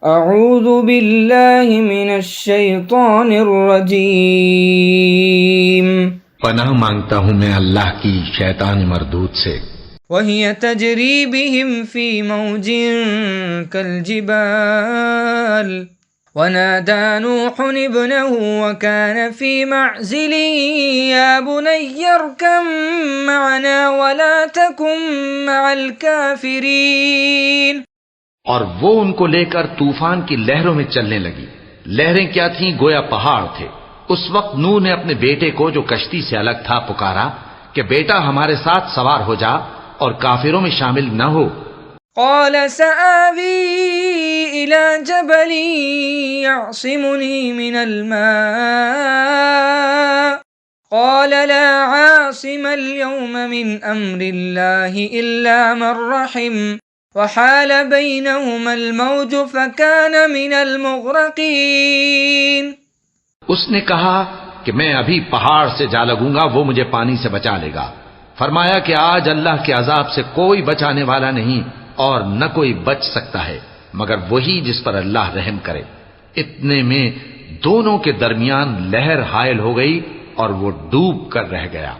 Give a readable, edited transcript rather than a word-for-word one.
اعوذ باللہ من الشیطان الرجیم پناہ مانگتا ہوں میں اللہ کی شیطان مردود سے۔ وَهِيَ تَجْرِي بِهِمْ فِي مَوْجٍ كَالْجِبَالِ وَنَادَى نُوحٌ ابْنَهُ وَكَانَ فِي مَعْزِلٍ يَا بُنَيَّ ارْكَب مَّعَنَا وَلَا تَكُن مَّعَ الْكَافِرِينَ۔ اور وہ ان کو لے کر طوفان کی لہروں میں چلنے لگی۔ لہریں کیا تھیں؟ گویا پہاڑ تھے۔ اس وقت نوح نے اپنے بیٹے کو جو کشتی سے الگ تھا پکارا کہ بیٹا ہمارے ساتھ سوار ہو جا اور کافروں میں شامل نہ ہو۔ قال سآوي إلى جبل يعصمني من الماء قال لا عاصم اليوم من أمر الله إلا من رحم وحال بينهما الموج فكان من المغرقين۔ اس نے کہا کہ میں ابھی پہاڑ سے جا لگوں گا، وہ مجھے پانی سے بچا لے گا۔ فرمایا کہ آج اللہ کے عذاب سے کوئی بچانے والا نہیں اور نہ کوئی بچ سکتا ہے مگر وہی جس پر اللہ رحم کرے۔ اتنے میں دونوں کے درمیان لہر حائل ہو گئی اور وہ ڈوب کر رہ گیا۔